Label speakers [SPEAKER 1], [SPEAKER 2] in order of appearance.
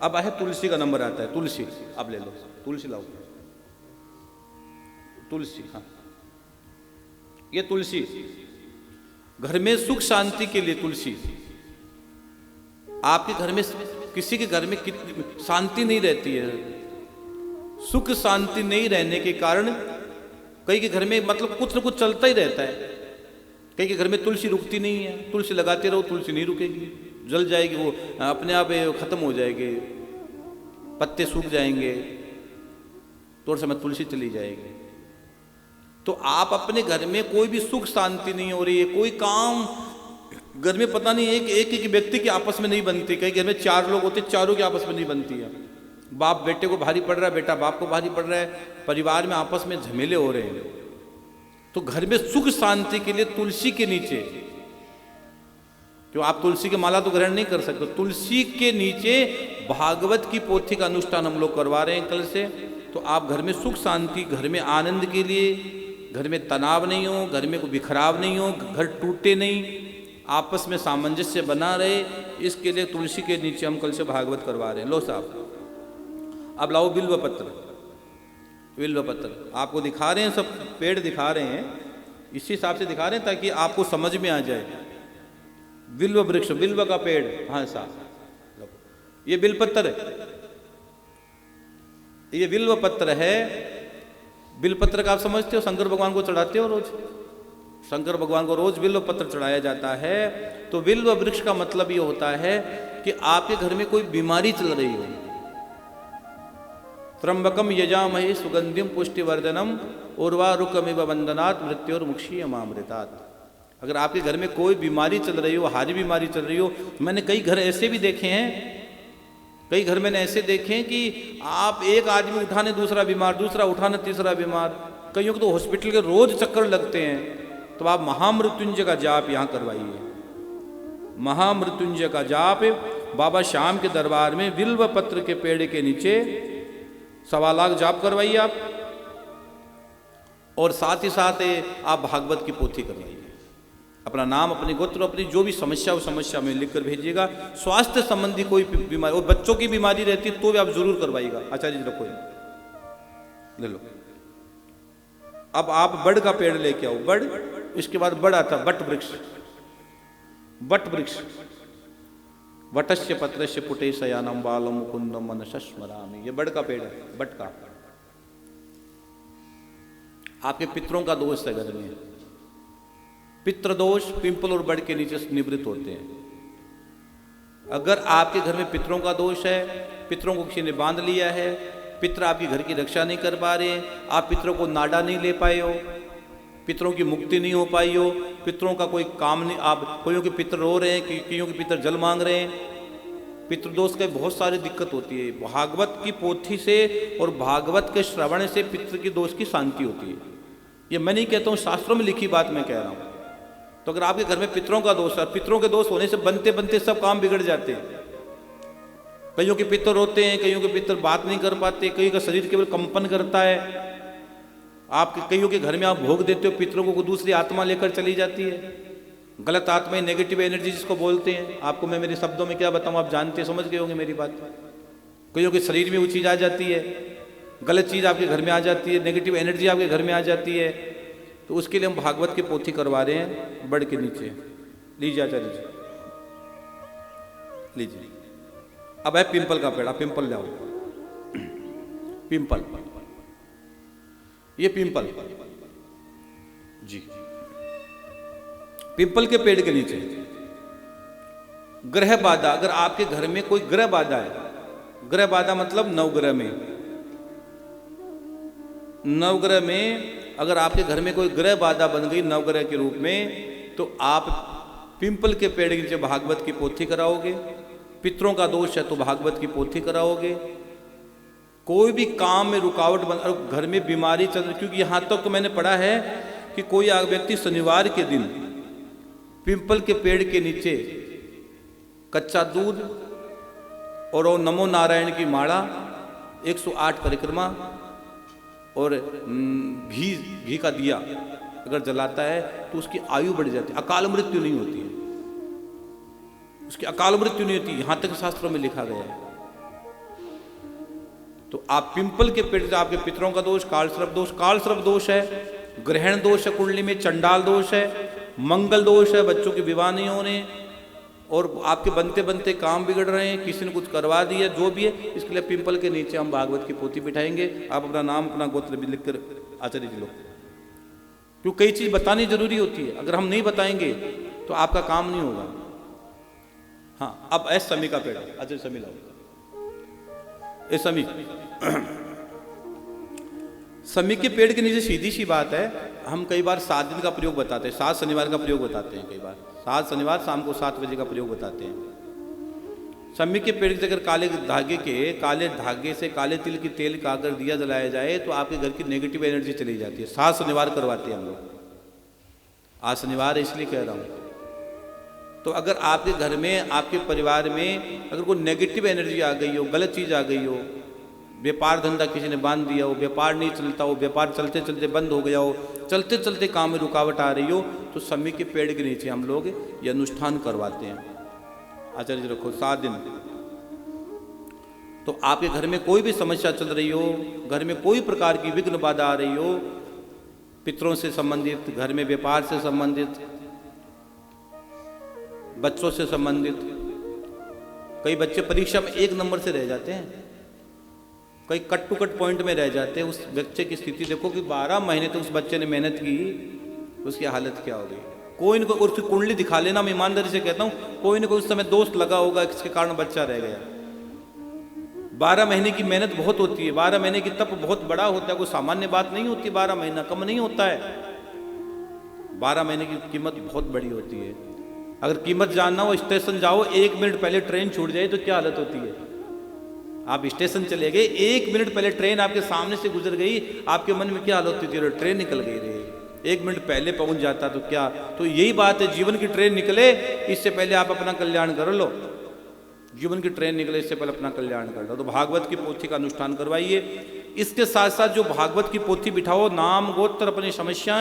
[SPEAKER 1] अब है तुलसी का नंबर आता है, तुलसी अब ले लो, तुलसी लाओ, तुलसी, हाँ ये तुलसी, घर में सुख शांति के लिए तुलसी। आपके घर में, किसी के घर में कितनी शांति नहीं रहती है, सुख शांति नहीं रहने के कारण कई के घर में मतलब कुछ न कुछ चलता ही रहता है। कई के घर में तुलसी रुकती नहीं है, तुलसी लगाते रहो तुलसी नहीं रुकेगी, जल जाएगी, वो अपने आप खत्म हो जाएगी, पत्ते सूख जाएंगे, थोड़ा समय तुलसी चली जाएगी। तो आप अपने घर में कोई भी सुख शांति नहीं हो रही है, कोई काम घर में पता नहीं, एक व्यक्ति की आपस में नहीं बनती। कई घर में 4 लोग होते, चारों की आपस में नहीं बनती है। बाप बेटे को भारी पड़ रहा है, बेटा बाप को भारी पड़ रहा है, परिवार में आपस में झमेले हो रहे हैं। तो घर में सुख शांति के लिए तुलसी के नीचे, क्यों आप तुलसी की माला तो ग्रहण नहीं कर सकते, तुलसी के नीचे भागवत की पोथी का अनुष्ठान हम लोग करवा रहे हैं कल से। तो आप घर में सुख शांति, घर में आनंद के लिए, घर में तनाव नहीं हो, घर में कोई बिखराव नहीं हो, घर टूटे नहीं, आपस में सामंजस्य बना रहे, इसके लिए तुलसी के नीचे हम कल से भागवत करवा रहे हैं। लो साहब, अब लाओ बिल्व पत्र, बिल्व पत्र आपको दिखा रहे हैं, सब पेड़ दिखा रहे हैं, इसी हिसाब से दिखा रहे हैं ताकि आपको समझ में आ जाए। बिल्व वृक्ष, बिल्व का पेड़, हाँ साहब ये बिल पत्र है, ये बिल्व पत्र है। बिल पत्र का आप समझते हो, शंकर भगवान को चढ़ाते हो रोज, शंकर भगवान को रोज बिल्व पत्र चढ़ाया जाता है। तो बिल्व वृक्ष का मतलब ये होता है कि आपके घर में कोई बीमारी चल रही हो, त्र्यंबकम यजामहे सुगंधिम पुष्टिवर्धनम उर्वारुकमिव वंदनात् मृत्योर्मुक्षीयमामृतात्। अगर आपके घर में कोई बीमारी चल रही हो, हारी बीमारी चल रही हो, मैंने कई घर ऐसे भी देखे हैं, कई घर मैंने ऐसे देखे हैं कि आप एक आदमी उठाने दूसरा बीमार, दूसरा उठाने तीसरा बीमार, कईयों को तो हॉस्पिटल के रोज चक्कर लगते हैं। तो आप महामृत्युंजय का जाप यहाँ करवाइए, महामृत्युंजय का जाप बाबा श्याम के दरबार में बिल्व पत्र के पेड़ के नीचे 1.25 लाख जाप करवाइए आप, और साथ ही साथ आप भागवत की पोथी करवाइए। अपना नाम, अपने गोत्र, अपनी जो भी समस्या हो समस्या में लिखकर भेजिएगा। स्वास्थ्य संबंधी कोई बीमारी, और बच्चों की बीमारी रहती है तो भी आप जरूर करवाइएगा। आचार्य जी रखो, ले लो। अब आप बड़ का पेड़ लेके आओ, बड़, इसके बाद बड़ आता बट वृक्ष, बट वृक्ष, वटस्य पत्रस्य पुटे शयानम बालम मुकुंदम मनसः स्मरामि, ये बड़ का पेड़ है, बट का। आपके पितरों का दोष है घर में, पितृ दोष पिंपल और बड़ के नीचे निवृत्त होते हैं। अगर आपके घर में पितरों का दोष है, पितरों को किसी ने बांध लिया है, पितर आपकी घर की रक्षा नहीं कर पा रहे, आप पितरों को नाड़ा नहीं ले पाए हो, पितरों की मुक्ति नहीं हो पाई हो, पितरों का कोई काम नहीं, आप कोईयों के पितर रो रहे हैं, कईयों के पितर जल मांग रहे हैं, पितृदोष का बहुत सारी दिक्कत होती है। भागवत की पोथी से और भागवत के श्रवण से पितृ की दोष की शांति होती है। ये मैं नहीं कहता हूँ, शास्त्रों में लिखी बात मैं कह रहा हूँ। तो अगर आपके घर में पितरों का दोष है, पितरों के दोष होने से बनते बनते सब काम बिगड़ जाते हैं। कईयों के पितर रोते हैं, कईयों के पितर बात नहीं कर पाते, कईयों का शरीर केवल कंपन करता है। आपके कईयों के घर में आप भोग देते हो, पितरों को दूसरी आत्मा लेकर चली जाती है, गलत आत्मा, नेगेटिव एनर्जी जिसको बोलते हैं। आपको मैं मेरे शब्दों में क्या बताऊं, आप जानते समझ गए होंगे मेरी बात। कईयों के शरीर में वो चीज़ आ जाती है, गलत चीज़ आपके घर में आ जाती है, नेगेटिव एनर्जी आपके घर में आ जाती है। तो उसके लिए हम भागवत की पोथी करवा रहे हैं बड़ के नीचे। लीजिए आचार्य जी, लीजिए। अब है पिंपल का पेड़, आप पिंपल ले आओ, पिंपल, ये पिंपल जी, पिंपल के पेड़ के नीचे ग्रह बाधा, अगर आपके घर में कोई ग्रह बाधा है, ग्रह बाधा मतलब नवग्रह में, नवग्रह में अगर आपके घर में कोई ग्रह बाधा बन गई नवग्रह के रूप में, तो आप पिंपल के पेड़ के नीचे भागवत की पोथी कराओगे। पितरों का दोष है तो भागवत की पोथी कराओगे। कोई भी काम में रुकावट बन, और घर में बीमारी चल रही, क्योंकि यहाँ तक तो मैंने पढ़ा है कि कोई व्यक्ति शनिवार के दिन पिंपल के पेड़ के नीचे कच्चा दूध और वो नमो नारायण की माला, 108 परिक्रमा और घी का दिया अगर जलाता है तो उसकी आयु बढ़ जाती है, अकाल मृत्यु नहीं होती है, उसकी अकाल मृत्यु नहीं होती। यहाँ तक शास्त्रों में लिखा गया है। तो आप पिंपल के पेड़ से आपके पितरों का दोष, काल सर्प दोष है, ग्रहण दोष है, कुंडली में चंडाल दोष है, मंगल दोष है, बच्चों के विवाह नहीं होने, और आपके बनते बनते काम बिगड़ रहे हैं, किसी ने कुछ करवा दिया, जो भी है, इसके लिए पिंपल के नीचे हम भागवत की पोथी बिठाएंगे। आप अपना नाम अपना गोत्र भी लिख कर आचार्य जी लो, क्यों कई चीज बतानी जरूरी होती है, अगर हम नहीं बताएंगे तो आपका काम नहीं होगा। हाँ, अब ऐस समी का पेड़, आचार्य समी लाओ, ए समी समी के पेड़ के नीचे सीधी सी बात है, हम कई बार 7 दिन का प्रयोग बताते हैं, 7 शनिवार का प्रयोग बताते हैं, कई बार 7 शनिवार शाम को 7 बजे का प्रयोग बताते हैं। समी के पेड़ की जगह काले धागे से काले तिल की तेल का अगर दिया जलाया जाए तो आपके घर की नेगेटिव एनर्जी चली जाती है। 7 शनिवार करवाते हैं हम लोग, आज शनिवार है इसलिए कह रहा हूँ। तो अगर आपके घर में, आपके परिवार में अगर कोई नेगेटिव एनर्जी आ गई हो, गलत चीज़ आ गई हो, व्यापार धंधा किसी ने बांध दिया हो, व्यापार नहीं चलता हो, व्यापार चलते चलते बंद हो गया हो, चलते चलते काम में रुकावट आ रही हो, तो समी के पेड़ के नीचे हम लोग ये अनुष्ठान करवाते हैं। आचार्य जी रखो 7 दिन। तो आपके घर में कोई भी समस्या चल रही हो, घर में कोई प्रकार की विघ्न बाधा आ रही हो, पितरों से संबंधित, घर में व्यापार से संबंधित, बच्चों से संबंधित, कई बच्चे परीक्षा में 1 नंबर से रह जाते हैं, कई कट टू कट पॉइंट में रह जाते हैं। उस बच्चे की स्थिति देखो कि 12 महीने तो उस बच्चे ने मेहनत की, उसकी हालत क्या हो गई। कोई न कोई उसकी कुंडली दिखा लेना, मैं ईमानदारी से कहता हूँ, कोई न कोई उस समय दोस्त लगा होगा जिसके कारण बच्चा रह गया। 12 महीने की मेहनत बहुत होती है, 12 महीने की तप बहुत बड़ा होता है, कोई सामान्य बात नहीं होती। 12 महीना कम नहीं होता है, 12 महीने की कीमत बहुत बड़ी होती है। अगर कीमत जानना हो, स्टेशन जाओ, 1 मिनट पहले ट्रेन छूट जाए तो क्या हालत होती है। आप स्टेशन चले गए, 1 मिनट पहले ट्रेन आपके सामने से गुजर गई, आपके मन में क्या हालत होती है, ट्रेन निकल गई रे, 1 मिनट पहले पहुंच जाता तो क्या। तो यही बात है, जीवन की ट्रेन निकले इससे पहले आप अपना कल्याण कर लो, जीवन की ट्रेन निकले इससे पहले अपना कल्याण कर लो। तो भागवत की पोथी का अनुष्ठान करवाइए। इसके साथ साथ जो भागवत की पोथी बिठाओ, नाम गोत्र अपनी समस्याएं